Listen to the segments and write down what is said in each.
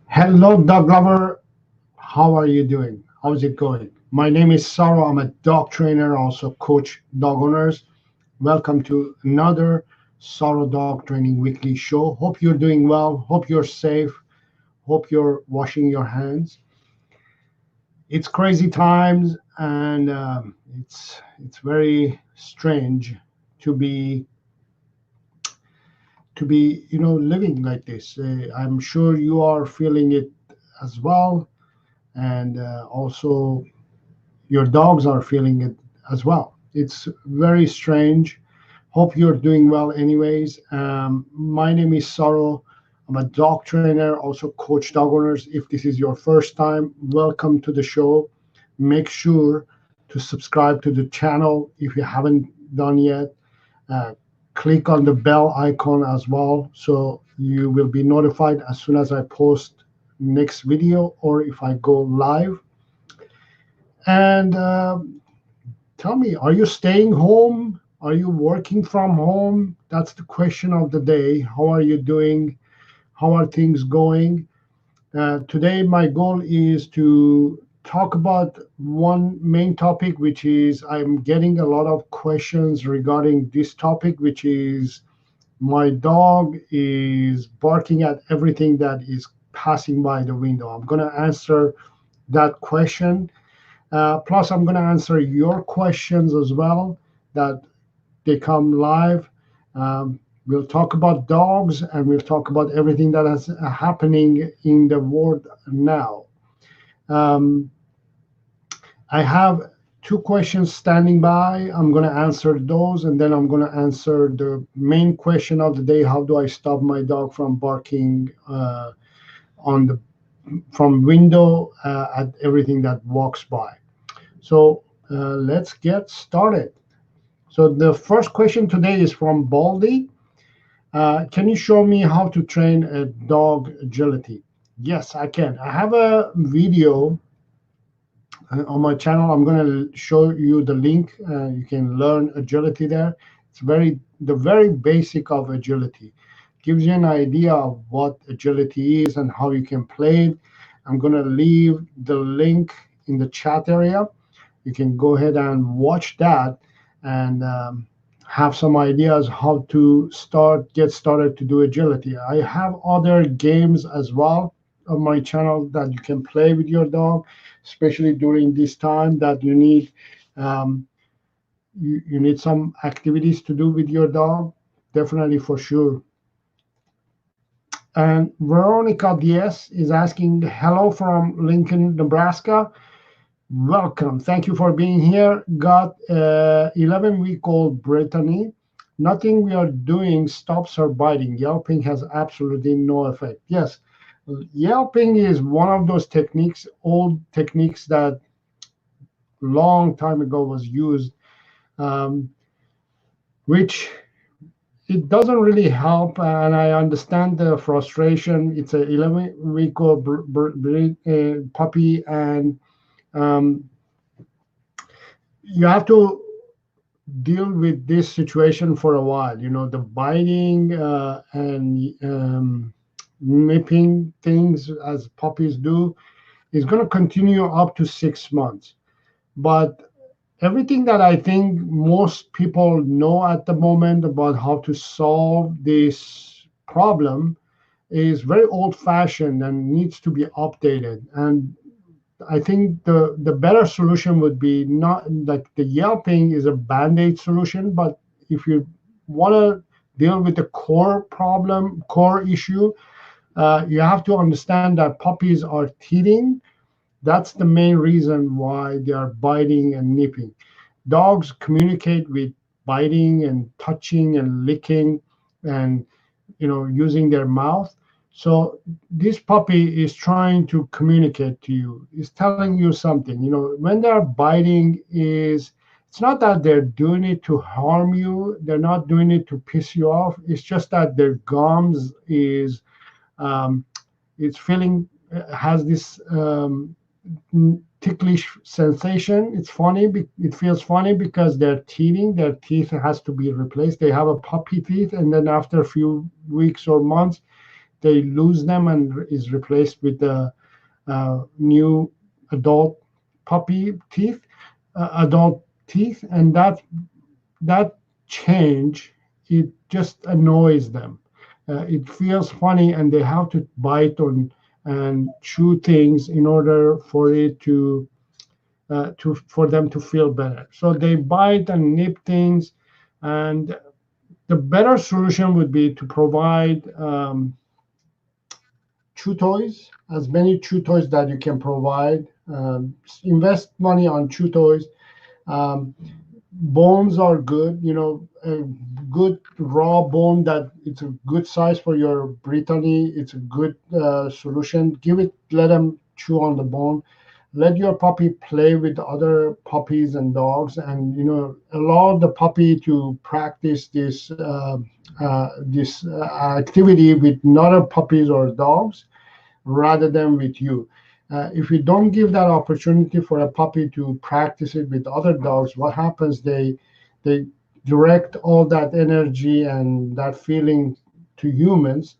Hello, dog lover. How are you doing? How's it going? My name is Saro. I'm a dog trainer, also coach dog owners. Welcome to another Saro Dog Training weekly show. Hope you're doing well. Hope you're safe. Hope you're washing your hands. It's crazy times, and it's very strange to be living like this. I'm sure you are feeling it as well, and also your dogs are feeling it as well. It's very strange. Hope you're doing well, anyways. My name is Saro. I'm a dog trainer, also coach dog owners. If this is your first time, welcome to the show. Make sure to subscribe to the channel if you haven't done yet. Uh, Click on the bell icon as well so you will be notified as soon as I post next video or if I go live. And tell me, are you staying home? Are you working from home? That's the question of the day. How are you doing? How are things going? Today, my goal is to talk about one main topic, which is I'm getting a lot of questions regarding this topic, which is my dog is barking at everything that is passing by the window. I'm going to answer that question. Plus, I'm going to answer your questions as well that they come live. We'll talk about dogs and we'll talk about everything that is happening in the world now. Um, I have two questions standing by. I'm going to answer those and then I'm going to answer the main question of the day. How do I stop my dog from barking on the from window at everything that walks by? So let's get started. So the first question today is from Baldy. Can you show me how to train a dog agility? Yes, I can. I have a video on my channel. I'm going to show you the link. You can learn agility there. It's the very basic of agility. Gives you an idea of what agility is and how you can play it. I'm going to leave the link in the chat area. You can go ahead and watch that and have some ideas how to get started to do agility. I have other games as well on my channel that you can play with your dog, especially during this time that um, you need some activities to do with your dog. Definitely for sure. And Veronica Diaz is asking, hello from Lincoln, Nebraska. Welcome. Thank you for being here. Got 11-week-old Brittany. Nothing we are doing stops her biting. Yelping has absolutely no effect. Yes, yelping is one of those techniques, old techniques that long time ago was used, um, which it doesn't really help. And I understand the frustration. It's a 11-week-old puppy, and um, you have to deal with this situation for a while. The biting and nipping things as puppies do is going to continue up to 6 months. But everything that I think most people know at the moment about how to solve this problem is very old fashioned and needs to be updated. And I think the better solution would be not like the yelping is a band-aid solution, but if you want to deal with the core problem, core issue, you have to understand that puppies are teething. That's the main reason why they are biting and nipping. Dogs communicate with biting and touching and licking and using their mouth. So this puppy is trying to communicate to you. Is telling you something. When they're biting, it's not that they're doing it to harm you. They're not doing it to piss you off. It's just that their gums is um, it's feeling has this ticklish sensation. It's funny. It feels funny because they're teething. Their teeth has to be replaced. They have a puppy teeth, and then after a few weeks or months, they lose them and is replaced with the new adult puppy teeth, adult teeth, and that change, it just annoys them. It feels funny, and they have to bite on and chew things in order for it to for them to feel better. So they bite and nip things, and the better solution would be to provide chew toys, as many chew toys that you can provide. Invest money on chew toys. Um, Bones are good, a good raw bone that it's a good size for your Brittany. It's a good solution. Let them chew on the bone. Let your puppy play with other puppies and dogs, and allow the puppy to practice this activity with other puppies or dogs rather than with you. If you don't give that opportunity for a puppy to practice it with other dogs, what happens? They direct all that energy and that feeling to humans,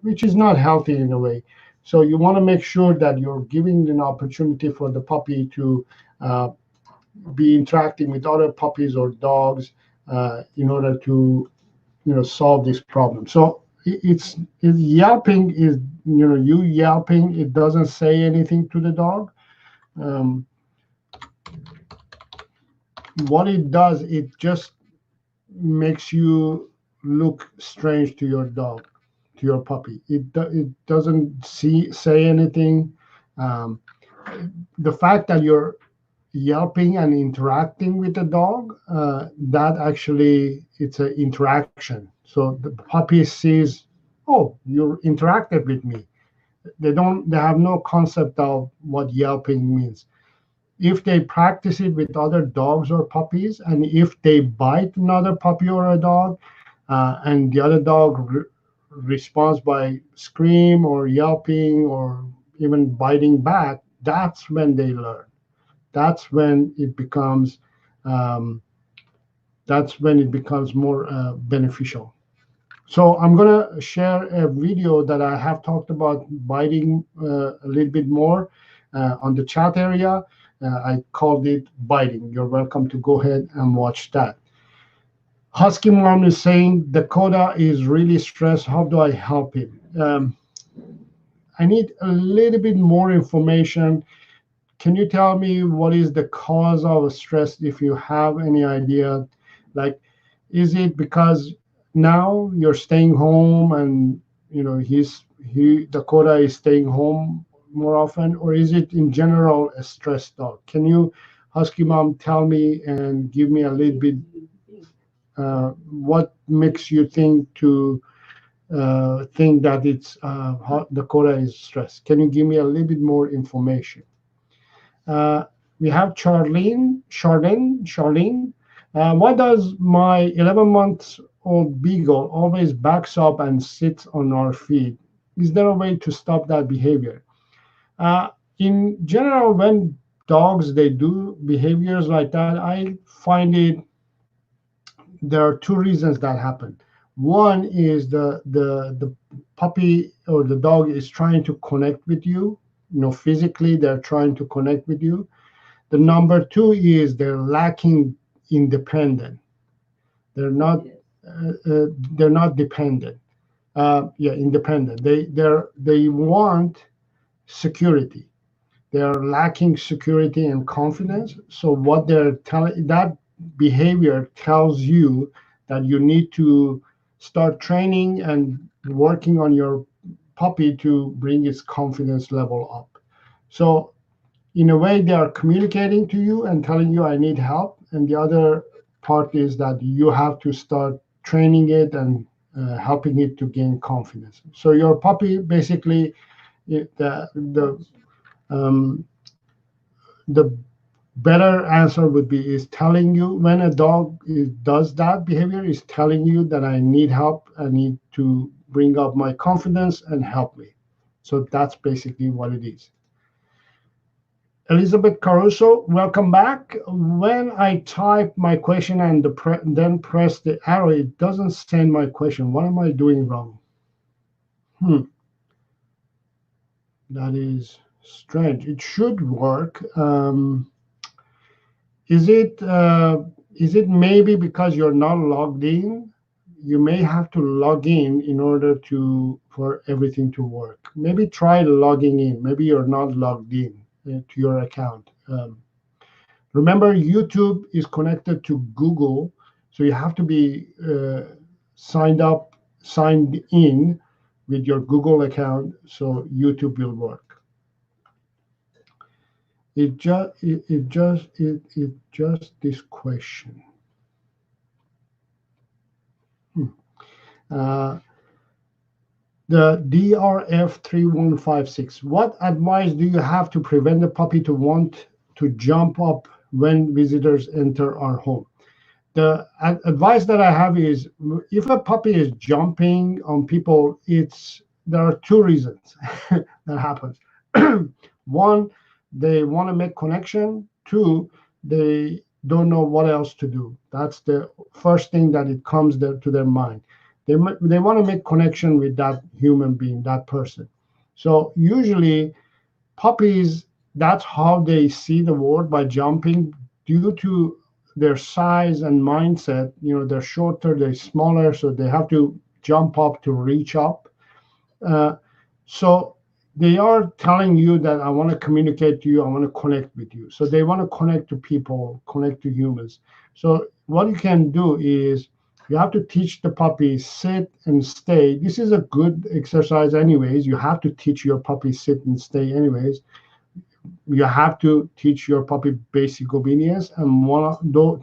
which is not healthy in a way. So you want to make sure that you're giving an opportunity for the puppy to be interacting with other puppies or dogs in order to solve this problem. So it's yelping is you yelping. It doesn't say anything to the dog. Um, what it does, it just makes you look strange to your dog, to your puppy. It doesn't say anything. Um, the fact that you're yelping and interacting with the dog, that actually it's an interaction. So the puppy sees, oh, you interacted with me. They have no concept of what yelping means. If they practice it with other dogs or puppies, and if they bite another puppy or a dog, and the other dog responds by scream or yelping or even biting back, that's when they learn. That's when it becomes more beneficial. So I'm gonna share a video that I have talked about biting a little bit more on the chat area. I called it biting. You're welcome to go ahead and watch that. Husky Mom is saying Dakota is really stressed. How do I help him? I need a little bit more information. Can you tell me what is the cause of stress, if you have any idea? Like, is it because now you're staying home and Dakota is staying home more often, or is it in general a stress dog? Can you, Husky Mom, tell me and give me a little bit what makes you think that it's Dakota is stressed? Can you give me a little bit more information? We have Charlene. Why does my 11-month-old Beagle always backs up and sits on our feet? Is there a way to stop that behavior? In general, when dogs they do behaviors like that, I find there are two reasons that happen. One is the puppy or the dog is trying to connect with you. Physically, they're trying to connect with you. The number two is they're lacking independent. They're not dependent. Independent. They want security. They're lacking security and confidence. So what they're telling, that behavior tells you that you need to start training and working on your puppy to bring its confidence level up. So in a way, they are communicating to you and telling you, I need help. And the other part is that you have to start training it and helping it to gain confidence. So your puppy basically, um, the better answer would be is telling you, when a dog does that behavior, is telling you that I need help, I need to bring up my confidence and help me. So that's basically what it is. Elizabeth Caruso, welcome back. When I type my question and then press the arrow, it doesn't send my question. What am I doing wrong? That is strange. It should work. Is it maybe because you're not logged in? You may have to log in order to for everything to work. Maybe try logging in. Maybe you're not logged in to your account. Remember, YouTube is connected to Google, so you have to be signed in with your Google account, so YouTube will work. It just this question. Uh, the DRF3156. What advice do you have to prevent the puppy to want to jump up when visitors enter our home? The advice that I have is, if a puppy is jumping on people, there are two reasons that happens. One, they want to make connection. Two, they don't know what else to do. That's the first thing that it comes to their mind. They want to make connection with that human being, that person. So usually puppies, that's how they see the world, by jumping, due to their size and mindset. They're shorter, they're smaller, so they have to jump up to reach up. So they are telling you that I want to communicate to you, I want to connect with you. So they want to connect to people, connect to humans. So what you can do is, you have to teach the puppy sit and stay. This is a good exercise anyways. You have to teach your puppy sit and stay anyways. You have to teach your puppy basic obedience, and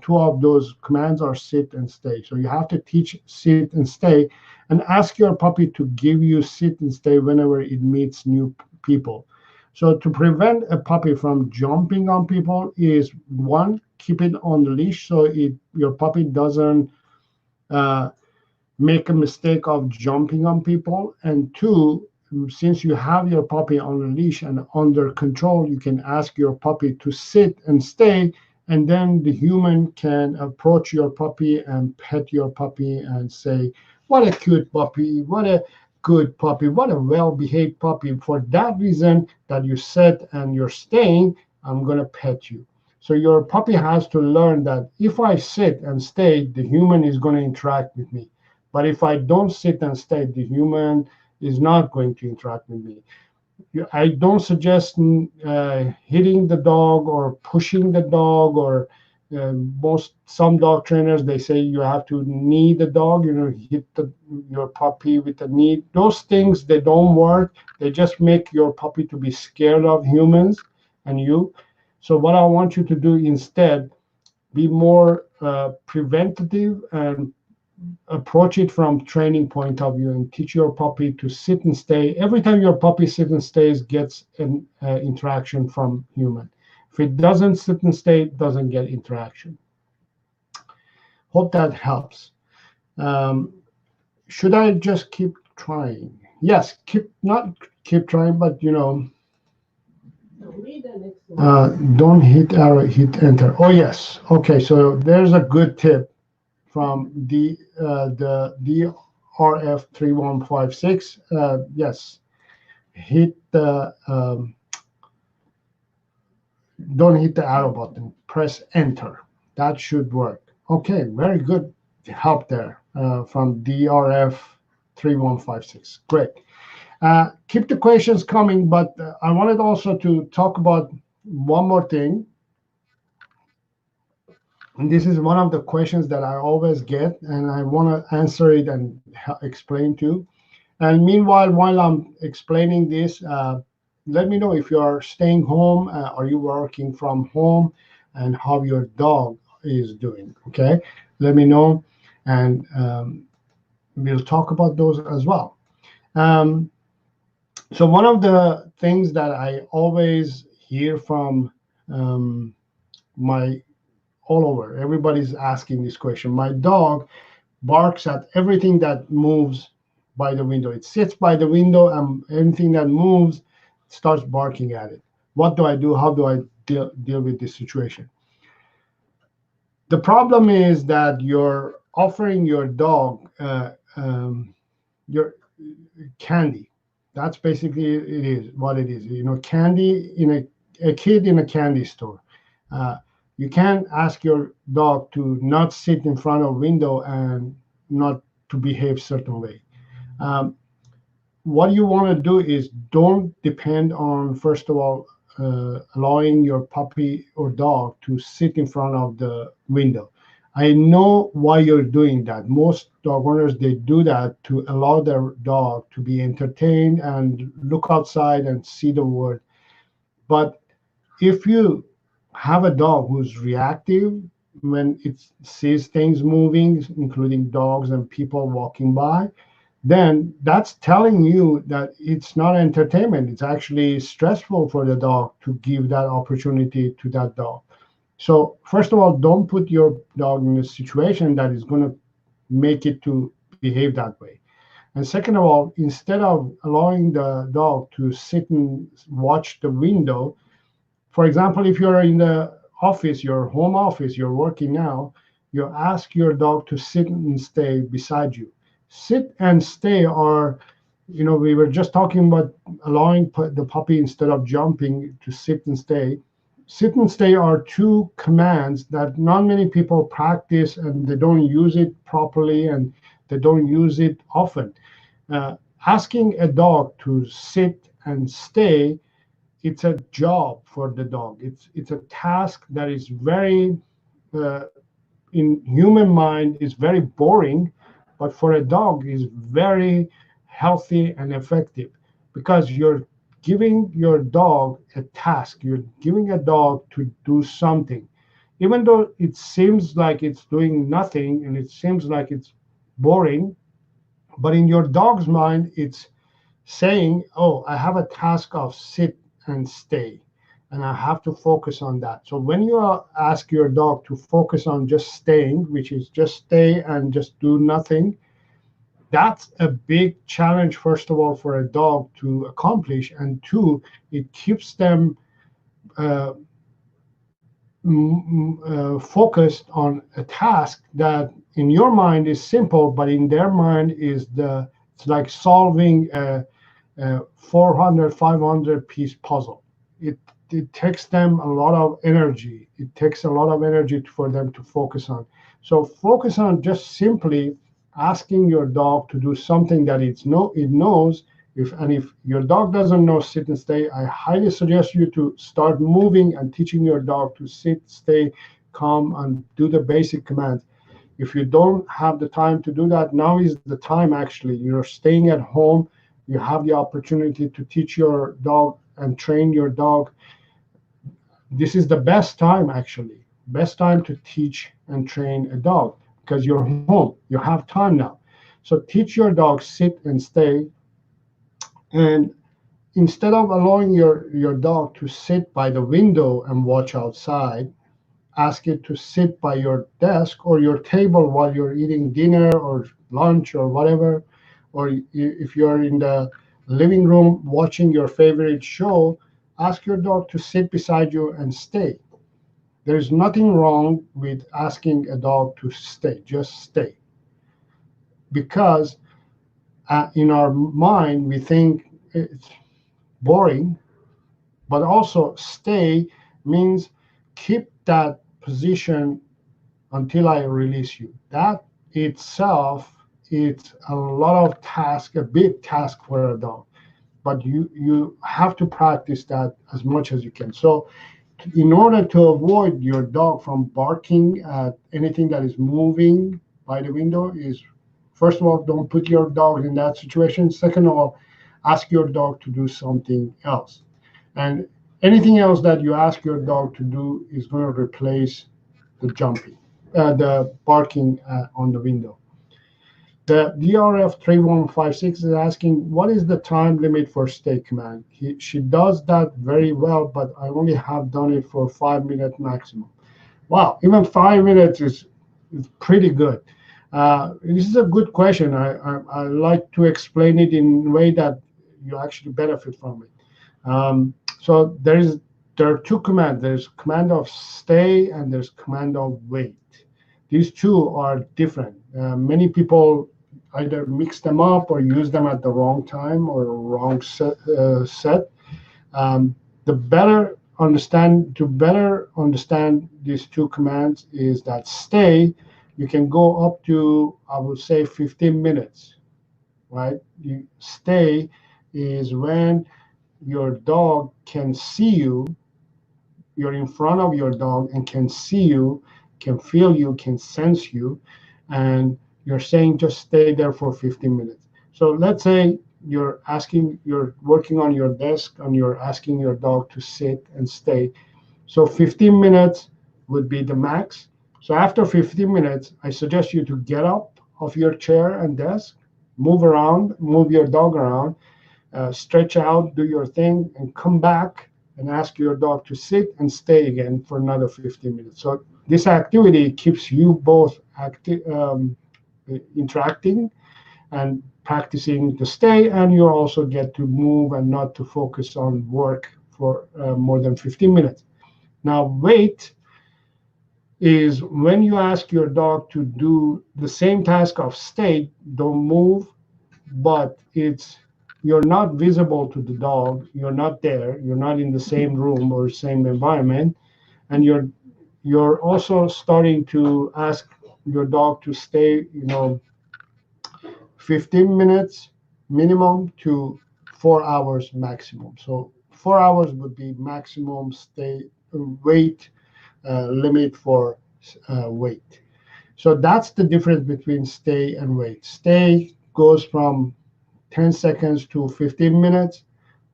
two of those commands are sit and stay. So you have to teach sit and stay, and ask your puppy to give you sit and stay whenever it meets new people. So to prevent a puppy from jumping on people is, one, keep it on the leash so your puppy doesn't make a mistake of jumping on people. And two, since you have your puppy on a leash and under control, you can ask your puppy to sit and stay, and then the human can approach your puppy and pet your puppy and say, what a cute puppy, what a good puppy, what a well-behaved puppy. For that reason that you sit and you're staying, I'm going to pet you. So your puppy has to learn that if I sit and stay, the human is going to interact with me. But if I don't sit and stay, the human is not going to interact with me. I don't suggest hitting the dog or pushing the dog, or some dog trainers, they say you have to knee the dog, hit your puppy with the knee. Those things, they don't work. They just make your puppy to be scared of humans and you. So what I want you to do instead, be more preventative and approach it from training point of view, and teach your puppy to sit and stay. Every time your puppy sits and stays, gets an interaction from human. If it doesn't sit and stay, it doesn't get interaction. Hope that helps. Should I just keep trying? Yes, not keep trying, but don't hit arrow, hit enter. Oh yes. Okay, so there's a good tip from the DRF3156. Yes, hit the don't hit the arrow button. Press enter. That should work. Okay, very good help there from DRF3156. Great. Keep the questions coming, but I wanted also to talk about one more thing. And this is one of the questions that I always get, and I want to answer it and explain to. And meanwhile, while I'm explaining this, let me know if you are staying home, are you working from home, and how your dog is doing. Okay, let me know, and we'll talk about those as well. So one of the things that I always hear from my all over, everybody's asking this question. My dog barks at everything that moves by the window. It sits by the window, and anything that moves starts barking at it. What do I do? How do I deal with this situation? The problem is that you're offering your dog your candy. That's basically it is what it is. Candy in a kid in a candy store. Uh, you can't ask your dog to not sit in front of window and not to behave certain way. Um, what you want to do is don't depend on, first of all, allowing your puppy or dog to sit in front of the window. I know why you're doing that. Most dog owners, they do that to allow their dog to be entertained and look outside and see the world. But if you have a dog who's reactive when it sees things moving, including dogs and people walking by, then that's telling you that it's not entertainment. It's actually stressful for the dog to give that opportunity to that dog. So first of all, don't put your dog in a situation that is going to make it to behave that way. And second of all, instead of allowing the dog to sit and watch the window, for example, if you're in the office, your home office, you're working now, you ask your dog to sit and stay beside you. Sit and stay are, we were just talking about allowing the puppy, instead of jumping, to sit and stay. Sit and stay are two commands that not many people practice, and they don't use it properly, and they don't use it often. Uh, Asking a dog to sit and stay, it's a job for the dog. It's a task that is very, uh, in human mind, is very boring, but for a dog is very healthy and effective, because you're giving your dog a task. You're giving a dog to do something, even though it seems like it's doing nothing and it seems like it's boring. But in your dog's mind, it's saying, oh, I have a task of sit and stay, and I have to focus on that. So when you ask your dog to focus on just staying, which is just stay and just do nothing, that's a big challenge, first of all, for a dog to accomplish. And two, it keeps them uh, focused on a task that in your mind is simple, but in their mind it's like solving a 400, 500 piece puzzle. It, it takes them a lot of energy. It takes a lot of energy for them to focus on. So focus on just simply asking your dog to do something that it knows. If your dog doesn't know sit and stay, I highly suggest you to start moving and teaching your dog to sit, stay, calm, and do the basic commands. If you don't have the time to do that, now is the time. Actually, you're staying at home, you have the opportunity to teach your dog and train your dog. This is the best time, actually, best time to teach and train a dog, because you're home, you have time now. So teach your dog sit and stay. And instead of allowing your dog to sit by the window and watch outside, ask it to sit by your desk or your table while you're eating dinner or lunch or whatever. Or if you're in the living room watching your favorite show, ask your dog to sit beside you and stay. There's nothing wrong with asking a dog to stay, just stay. Because in our mind, we think it's boring, but also stay means keep that position until I release you. That itself, it's a lot of task, a big task for a dog. But you have to practice that as much as you can. So in order to avoid your dog from barking at anything that is moving by the window, is first of all, don't put your dog in that situation. Second of all, ask your dog to do something else. And anything else that you ask your dog to do is going to replace the jumping, the barking on the window. The DRF 3156 is asking, what is the time limit for stay command? She does that very well, but I only have done it for 5 minutes maximum. Wow, even 5 minutes is pretty good. This is a good question. I like to explain it in a way that you actually benefit from it. So there are two commands. There's command of stay and there's command of wait. These two are different. Many people either mix them up or use them at the wrong time or wrong set. The better understand these two commands is that stay, you can go up to, I would say, 15 minutes, right? You stay is when your dog can see you, you're in front of your dog and can see you, can feel you, can sense you, and you're saying just stay there for 15 minutes. So let's say you're working on your desk and you're asking your dog to sit and stay. So 15 minutes would be the max. So after 15 minutes, I suggest you to get up off your chair and desk, move around, move your dog around, stretch out, do your thing, and come back and ask your dog to sit and stay again for another 15 minutes. So this activity keeps you both interacting and practicing to stay, and you also get to move and not to focus on work for more than 15 minutes. Now, wait is when you ask your dog to do the same task of stay, don't move, but you're not visible to the dog, you're not there, you're not in the same room or same environment, and you're also starting to ask your dog to stay, 15 minutes minimum to 4 hours maximum. So 4 hours would be maximum stay wait limit for wait. So that's the difference between stay and wait. Stay goes from 10 seconds to 15 minutes.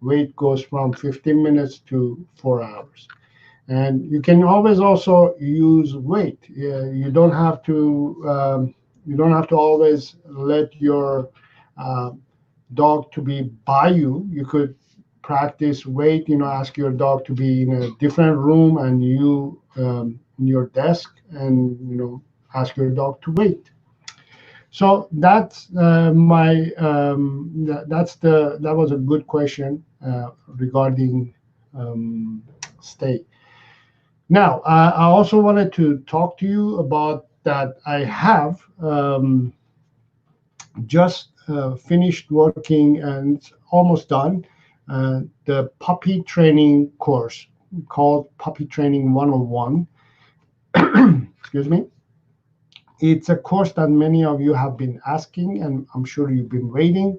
Wait goes from 15 minutes to 4 hours. And you can always also use wait. You don't have to. You don't have to always let your uh, dog to be by you. You could practice wait. Ask your dog to be in a different room and you in your desk, and ask your dog to wait. So that's that was a good question regarding stay. Now, I also wanted to talk to you about that. I have just finished working and it's almost done the puppy training course called Puppy Training 101. Excuse me. It's a course that many of you have been asking, and I'm sure you've been waiting.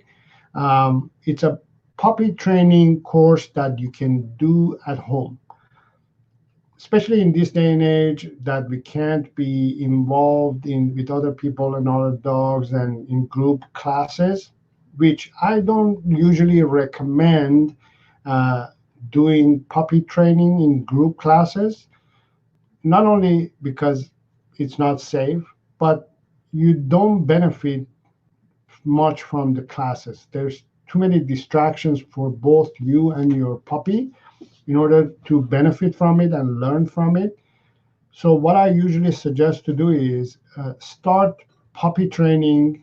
It's a puppy training course that you can do at home, especially in this day and age that we can't be involved in with other people and other dogs and in group classes, which I don't usually recommend doing puppy training in group classes, not only because it's not safe, but you don't benefit much from the classes. There's too many distractions for both you and your puppy in order to benefit from it and learn from it. So what I usually suggest to do is start puppy training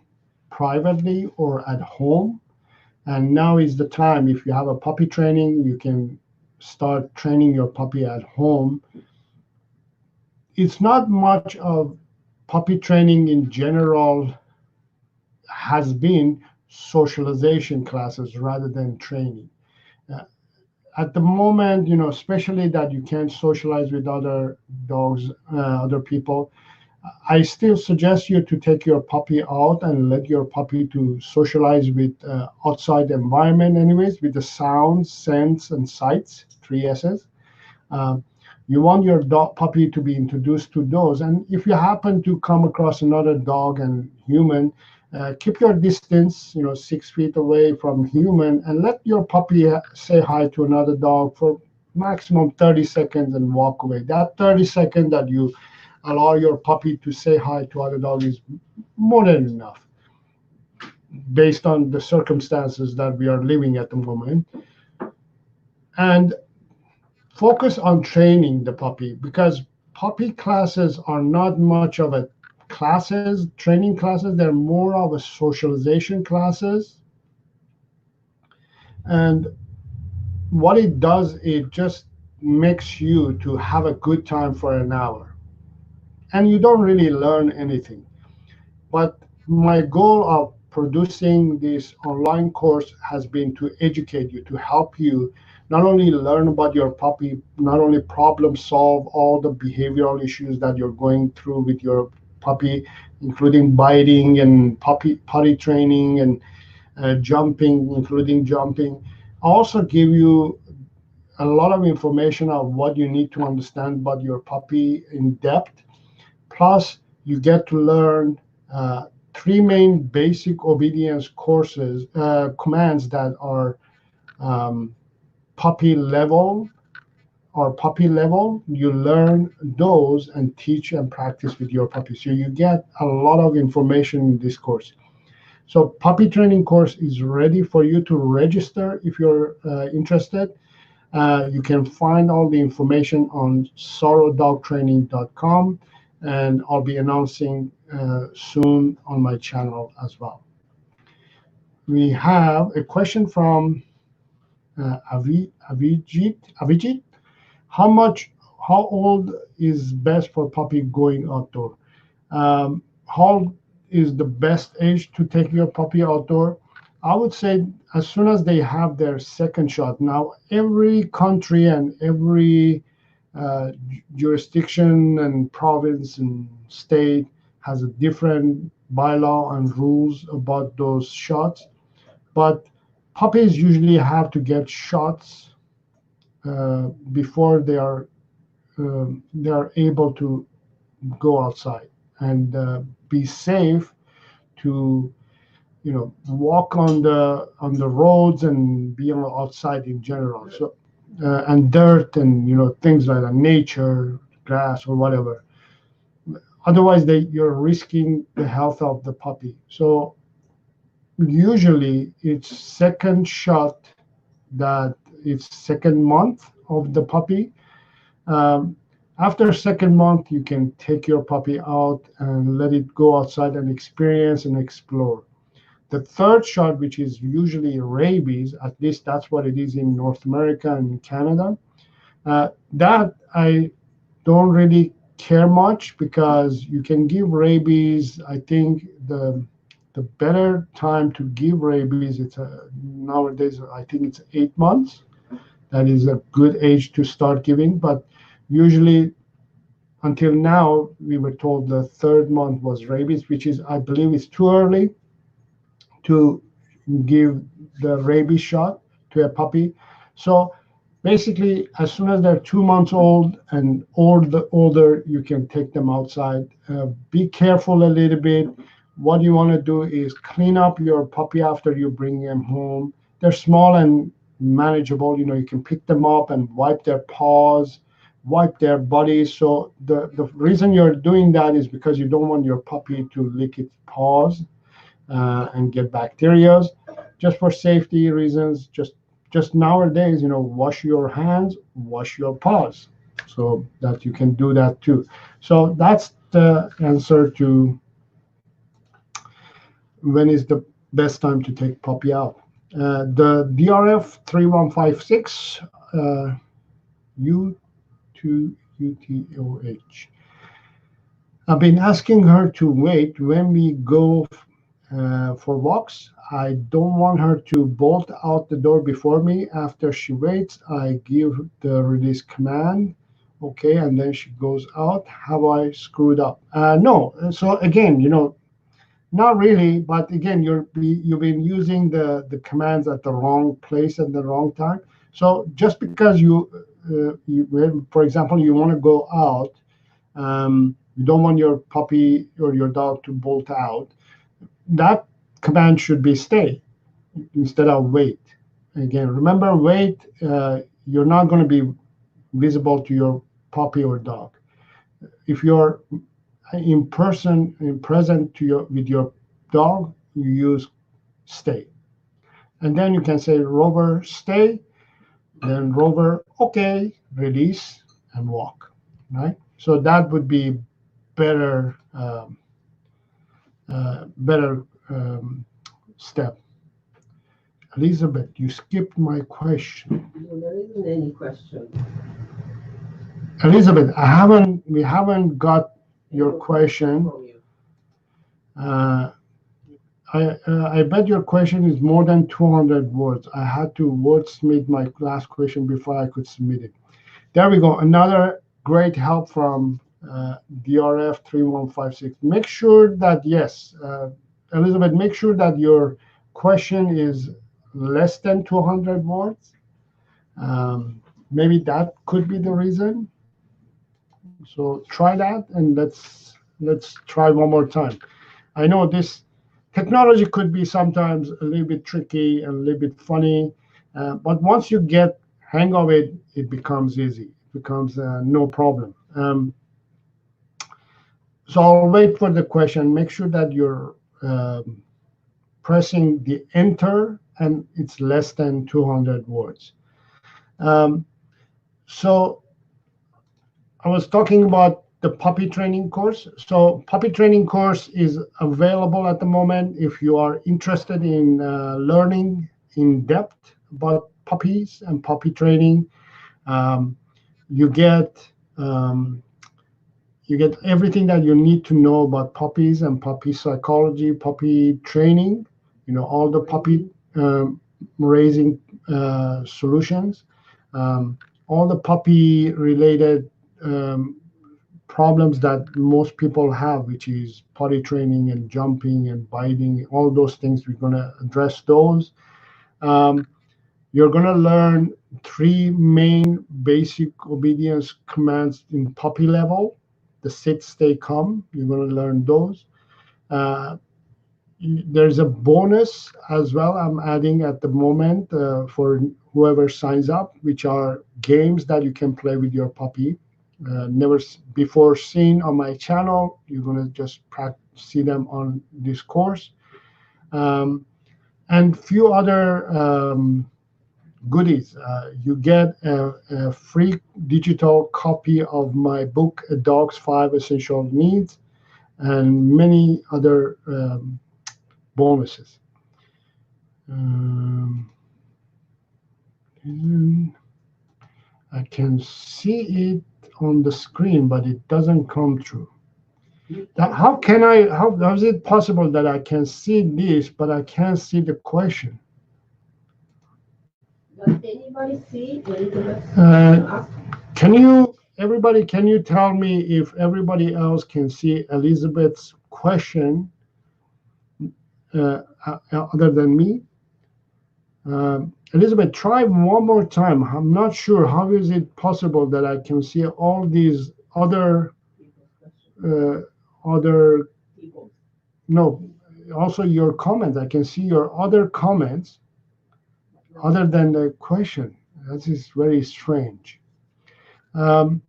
privately or at home. And now is the time. If you have a puppy training, you can start training your puppy at home. It's not much of puppy training in general has been socialization classes rather than training. Uh, at the moment, especially that you can't socialize with other dogs, other people, I still suggest you to take your puppy out and let your puppy to socialize with outside environment anyways, with the sounds, scents, and sights, 3 S's. Um, you want your puppy to be introduced to those. And if you happen to come across another dog and human, keep your distance, 6 feet away from human, and let your puppy say hi to another dog for maximum 30 seconds and walk away. That 30 seconds that you allow your puppy to say hi to other dog is more than enough based on the circumstances that we are living at the moment. And focus on training the puppy, because puppy classes are not much of a training classes. They're more of a socialization classes. And what it does, it just makes you to have a good time for an hour. And you don't really learn anything. But my goal of producing this online course has been to educate you, to help you not only learn about your puppy, not only problem solve all the behavioral issues that you're going through with your puppy, including biting and potty training and jumping, including jumping. Also give you a lot of information on what you need to understand about your puppy in depth. Plus, you get to learn three main basic obedience courses, commands that are um, puppy level or puppy level. You learn those and teach and practice with your puppy. So you get a lot of information in this course. So puppy training course is ready for you to register if you're interested. You can find all the information on sarodogtraining.com, and I'll be announcing soon on my channel as well. We have a question from Avijit. How old is best for puppy going outdoor? How is the best age to take your puppy outdoor? I would say as soon as they have their second shot. Now, every country and every jurisdiction and province and state has a different bylaw and rules about those shots. But puppies usually have to get shots before they are able to go outside and be safe to walk on the roads and be outside in general. So and dirt and things like that, nature, grass or whatever. Otherwise, you're risking the health of the puppy. So usually it's second shot, that it's second month of the puppy. Um, After second month, you can take your puppy out and let it go outside and experience and explore. The third shot, which is usually rabies, at least that's what it is in North America and Canada, that I don't really care much, because you can give rabies. I think the better time to give rabies, it's nowadays I think it's 8 months. That is a good age to start giving, but usually until now we were told the third month was rabies, which is, I believe, is too early to give the rabies shot to a puppy. So basically, as soon as they're 2 months old and older, you can take them outside. Be careful a little bit. What you want to do is clean up your puppy after you bring them home. They're small and manageable. You can pick them up and wipe their paws, wipe their bodies. So the reason you're doing that is because you don't want your puppy to lick its paws and get bacteria. Just for safety reasons, just nowadays, wash your hands, wash your paws, so that you can do that too. So that's the answer to when is the best time to take puppy out. The DRF 3156 U2UTOH. I've been asking her to wait when we go for walks. I don't want her to bolt out the door before me. After she waits, I give the release command. Okay, and then she goes out. Have I screwed up? No. So again, not really. But again, you've been using the commands at the wrong place at the wrong time. So just because for example, you want to go out, you don't want your puppy or your dog to bolt out, that command should be stay instead of wait. Again, remember, wait, you're not going to be visible to your puppy or dog. If you're present with your dog, you use stay. And then you can say Rover stay, then Rover okay, release and walk, right? So that would be better step. Elizabeth, you skipped my question. No, there isn't any question. Elizabeth, we haven't got your question. I bet your question is more than 200 words. I had to wordsmith my last question before I could submit it. There we go. Another great help from DRF 3156. Make sure that, yes, Elizabeth, make sure that your question is less than 200 words. Maybe that could be the reason. So try that, and let's try one more time. I know this technology could be sometimes a little bit tricky and a little bit funny, but once you get hang of it, it becomes easy. It becomes no problem. So I'll wait for the question. Make sure that you're pressing the enter and it's less than 200 words. So I was talking about the puppy training course. So puppy training course is available at the moment if you are interested in learning in depth about puppies and puppy training. You get everything that you need to know about puppies and puppy psychology, puppy training. All the puppy raising solutions, all the puppy related problems that most people have, which is potty training and jumping and biting, all those things. We're going to address those. You're going to learn 3 main basic obedience commands in puppy level: the sit, stay, come. You're going to learn those. There's a bonus as well I'm adding at the moment for whoever signs up, which are games that you can play with your puppy. Never before seen on my channel. You're going to just see them on this course. And few other goodies. You get a free digital copy of my book, A Dog's 5 Essential Needs, and many other bonuses. I can see it on the screen, but it doesn't come through. How is it possible that I can see this, but I can't see the question? Does anybody see Everybody, can you tell me if everybody else can see Elizabeth's question other than me? Elizabeth, try one more time. I'm not sure how is it possible that I can see all these other no, also your comments. I can see your other comments other than the question. That is very strange. I'm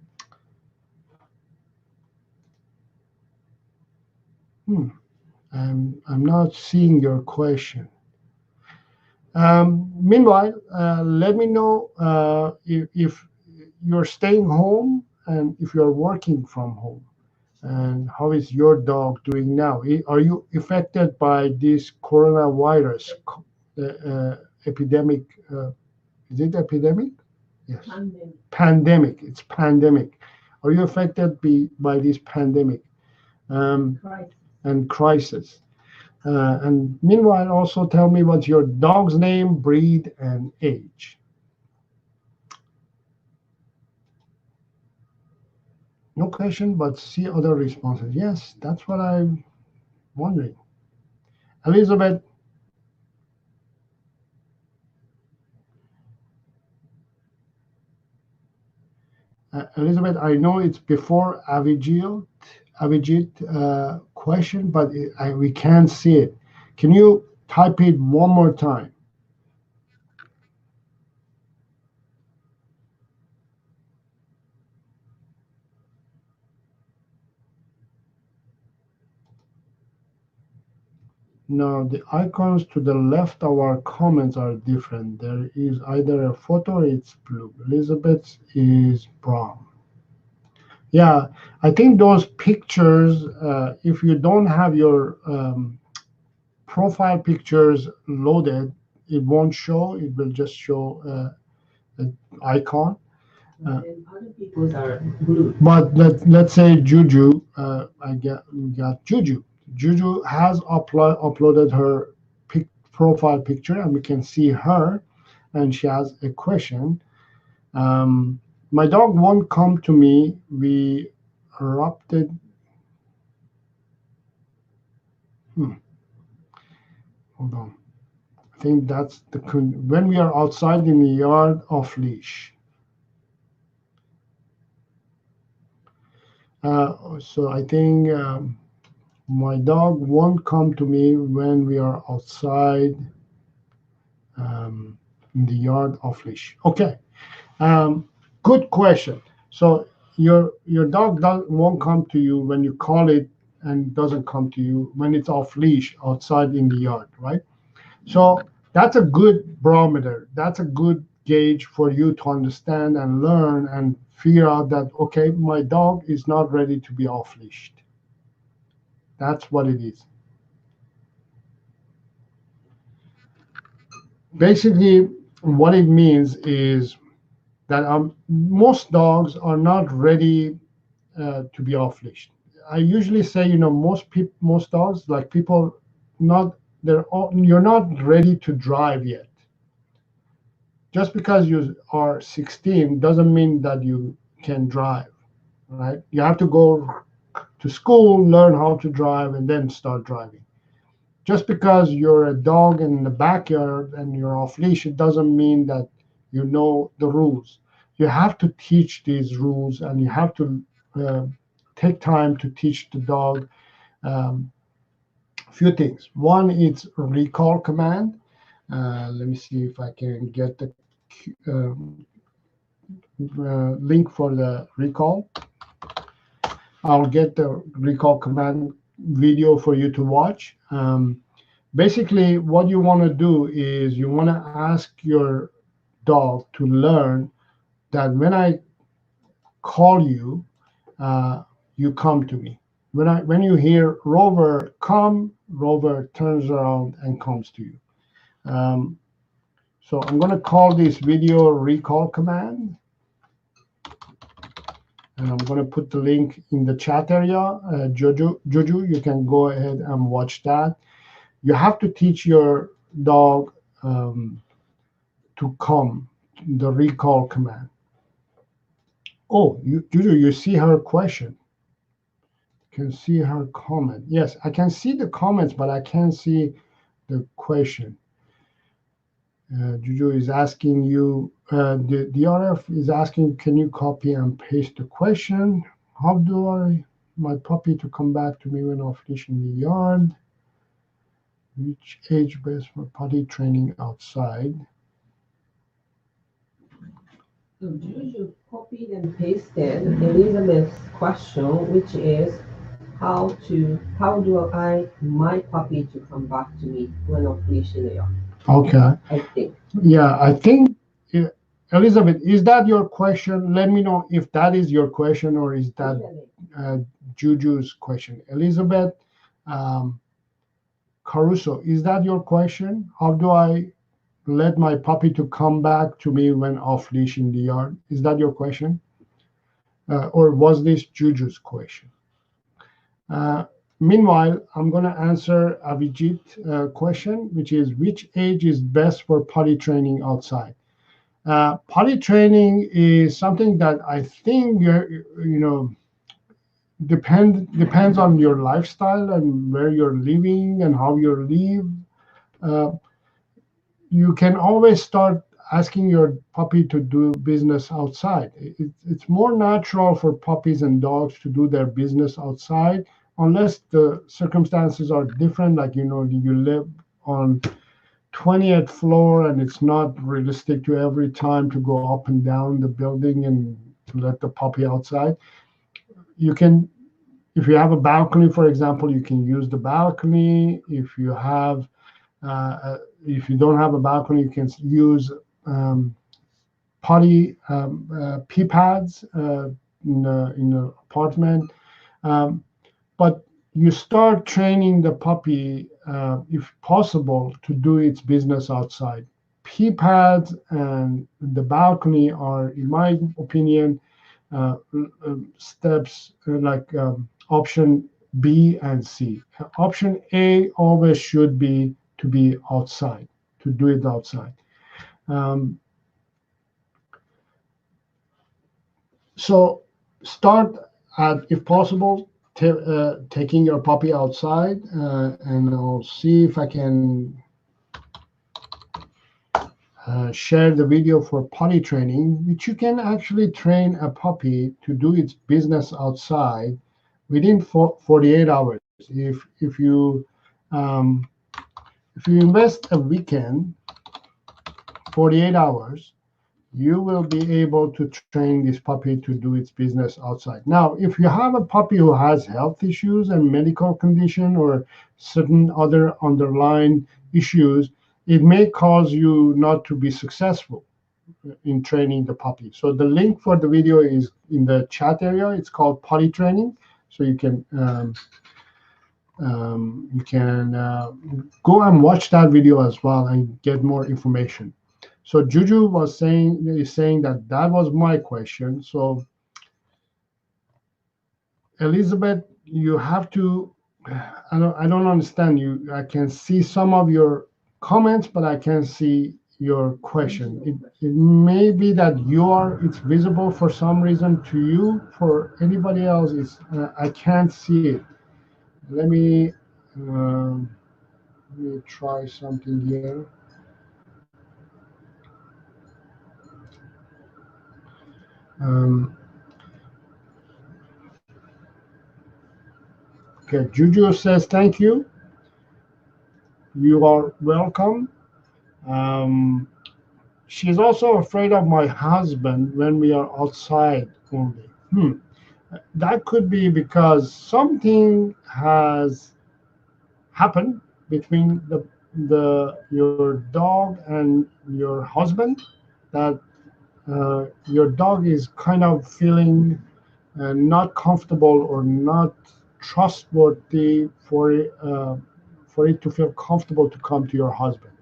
not seeing your question. Meanwhile, let me know if you're staying home and if you're working from home, and how is your dog doing now? Are you affected by this coronavirus epidemic? Is it epidemic? Yes. Pandemic. It's pandemic. Are you affected by this pandemic and crisis? And meanwhile, also tell me what's your dog's name, breed, and age. No question, but see other responses. Yes, that's what I'm wondering. Elizabeth. Elizabeth, I know it's before Avijit question, but we can't see it. Can you type it one more time? No, the icons to the left of our comments are different. There is either a photo or it's blue. Elizabeth is brown. Yeah, I think those pictures, if you don't have your profile pictures loaded, it won't show. It will just show an icon. Other people's are blue. But let's say Juju, we got Juju. Juju has uploaded her profile picture, and we can see her, and she has a question. My dog won't come to me. We erupted. Hold on. I think that's when we are outside in the yard off leash. So I think my dog won't come to me when we are outside in the yard off leash. Okay, good question. So your dog won't come to you when you call it, and doesn't come to you when it's off leash outside in the yard, right? So that's a good barometer. That's a good gauge for you to understand and learn and figure out that, okay, my dog is not ready to be off leashed. That's what it is. Basically, what it means is that most dogs are not ready to be off leashed. I usually say, most dogs, like people, not you're not ready to drive yet. Just because you are 16 doesn't mean that you can drive, right? You have to go to school, learn how to drive, and then start driving. Just because you're a dog in the backyard and you're off leash, it doesn't mean that you know the rules. You have to teach these rules, and you have to take time to teach the dog a few things. One is recall command. Let me see if I can get the link for the recall. I'll get the recall command video for you to watch. Basically, what you want to do is you want to ask your dog to learn that when I call you, you come to me. When you hear Rover come, Rover turns around and comes to you. So I'm going to call this video recall command. And I'm going to put the link in the chat area. Juju, you can go ahead and watch that. You have to teach your dog to come, the recall command. Oh, Juju, you see her question. You can see her comment. Yes, I can see the comments, but I can't see the question. Juju is asking you, the DRF is asking, can you copy and paste the question? How do I my puppy to come back to me when off leash in the yard? Which age best for potty training outside? So Juju copied and pasted Elizabeth's question, which is how do I my puppy to come back to me when off leash in the yard? Okay. I think. Yeah, I think, Elizabeth, is that your question? Let me know if that is your question or is that Juju's question. Elizabeth Caruso, is that your question? How do I let my puppy to come back to me when off leash in the yard? Is that your question? Or was this Juju's question? Meanwhile, I'm going to answer Abhijit's question, which is which age is best for potty training outside? Potty training is something that I think depends on your lifestyle and where you're living and how you live. You can always start asking your puppy to do business outside. It's more natural for puppies and dogs to do their business outside, unless the circumstances are different, like you live on 20th floor and it's not realistic to every time to go up and down the building and to let the puppy outside. You can, if you have a balcony, for example, you can use the balcony. If you don't have a balcony, you can use potty pee pads in the apartment. But you start training the puppy, if possible, to do its business outside. Pee pads and the balcony are, in my opinion, steps like option B, and C. Option A always should be to be outside, to do it outside. Um, so start at, if possible, taking your puppy outside, and I'll see if I can share the video for potty training, which you can actually train a puppy to do its business outside within 48 hours. Um, if you invest a weekend, 48 hours, you will be able to train this puppy to do its business outside. Now, if you have a puppy who has health issues and medical condition or certain other underlying issues, it may cause you not to be successful in training the puppy. So the link for the video is in the chat area. It's called Potty Training. So you can go and watch that video as well and get more information. So Juju is saying that that was my question. So Elizabeth, you have to. I don't understand you. I can see some of your comments, but I can't see your question. It may be that it's visible for some reason to you. For anybody else, I can't see it. Let me um, let me try something here. Um, okay, Juju says thank you. You are welcome. Um, she's also afraid of my husband when we are outside only. That could be because something has happened between the your dog and your husband, that your dog is kind of feeling not comfortable or not trustworthy for it to feel comfortable to come to your husband.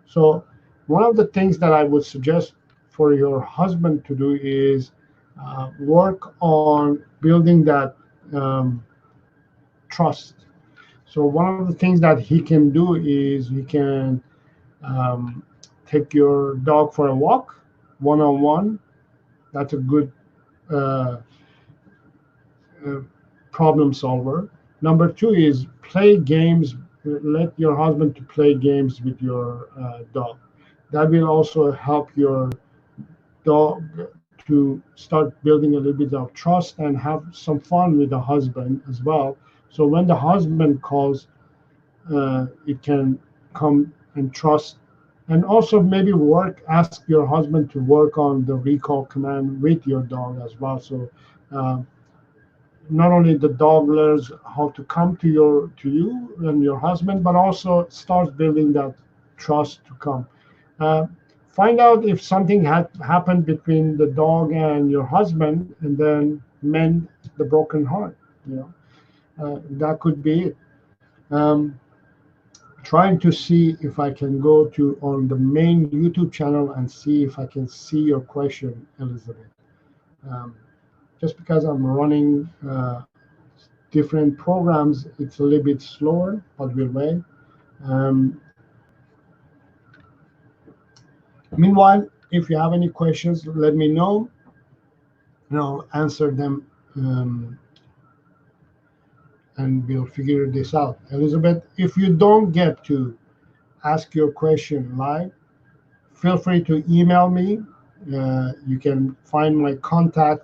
So one of the things that I would suggest for your husband to do is work on building that um, trust. So one of the things that he can do is he can um, take your dog for a walk one on one. That's a good uh, uh, problem solver. Number two is play games. Let your husband to play games with your dog. That will also help your dog to start building a little bit of trust and have some fun with the husband as well. So when the husband calls, it can come and trust. And also maybe ask your husband to work on the recall command with your dog as well. So uh, not only the dog learns how to come to you and your husband, but also starts building that trust to come. Uh, Find out if something had happened between the dog and your husband, and then mend the broken heart. You know, that could be it. Um, Trying to see if I can go to on the main YouTube channel and see if I can see your question, Elizabeth. Um, just because I'm running different programs, it's a little bit slower, but we'll wait. Um, Meanwhile, if you have any questions, let me know, and I'll answer them, and we'll figure this out. Elizabeth, if you don't get to ask your question live, feel free to email me. You can find my contact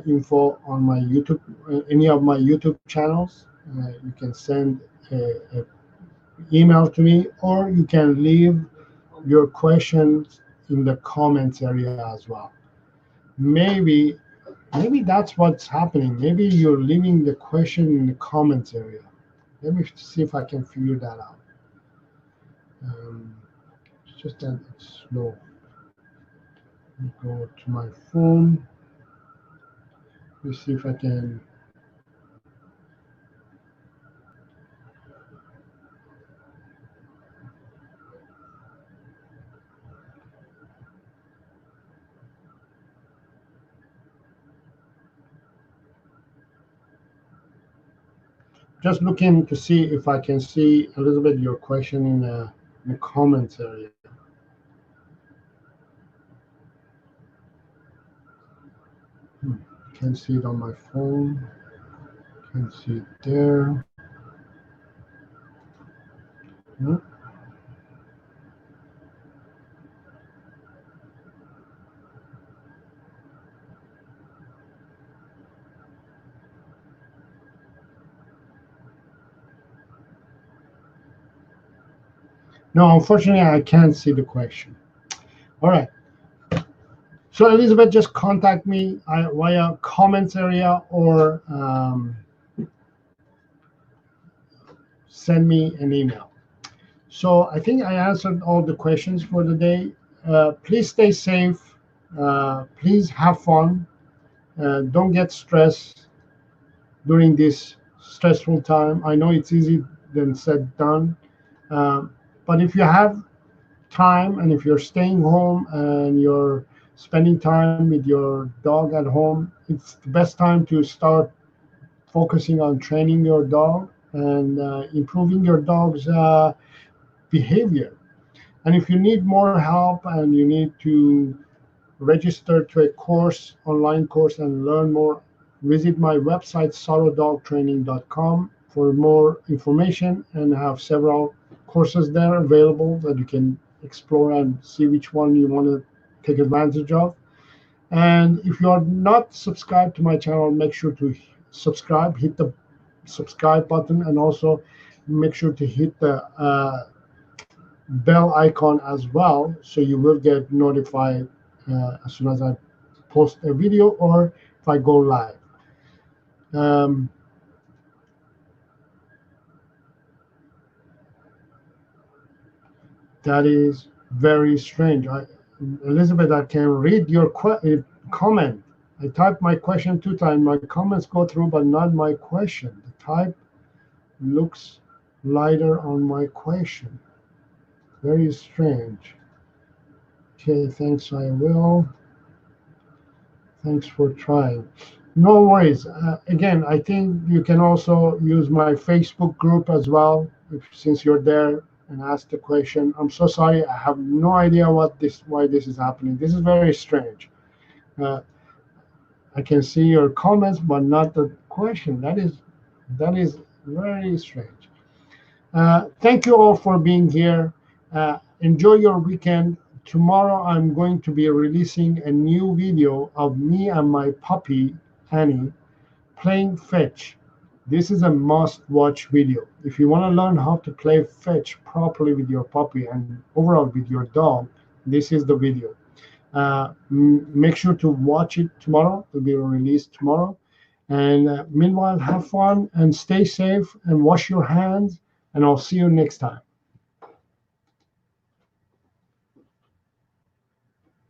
info on my YouTube, any of my YouTube channels. You can send a email to me, or you can leave your questions in the comments area as well. Maybe that's what's happening. Maybe you're leaving the question in the comments area. Let me see if I can figure that out. It's just that it's slow. Let me go to my phone. Let me see if I can. just looking to see if I can see, Elizabeth, your question in the comments area. Can't see it on my phone. Can't see it there. No. No, unfortunately, I can't see the question. All right. So Elizabeth, just contact me via comments area or send me an email. So I think I answered all the questions for the day. Please stay safe. Please have fun. Don't get stressed during this stressful time. I know it's easy than said done. But if you have time and if you're staying home and you're spending time with your dog at home, it's the best time to start focusing on training your dog and improving your dog's behavior. And if you need more help and you need to register to a course, online course, and learn more, visit my website, sarodogtraining.com, for more information, and I have several courses there available that you can explore and see which one you want to take advantage of. And if you are not subscribed to my channel, make sure to subscribe, hit the subscribe button, and also make sure to hit the bell icon as well, so you will get notified as soon as I post a video or if I go live. That is very strange. Elizabeth, I can read your comment. I typed my question 2 times. My comments go through, but not my question. The type looks lighter on my question. Very strange. Okay, thanks, I will. Thanks for trying. No worries. Again, I think you can also use my Facebook group as well, since you're there, and ask the question. I'm so sorry. I have no idea why this is happening. This is very strange. I can see your comments, but not the question. That is very strange. Thank you all for being here. Enjoy your weekend. Tomorrow I'm going to be releasing a new video of me and my puppy, Annie, playing fetch. This is a must-watch video. If you want to learn how to play fetch properly with your puppy and overall with your dog, this is the video. Make sure to watch it tomorrow. It will be released tomorrow. And meanwhile, have fun and stay safe and wash your hands. And I'll see you next time.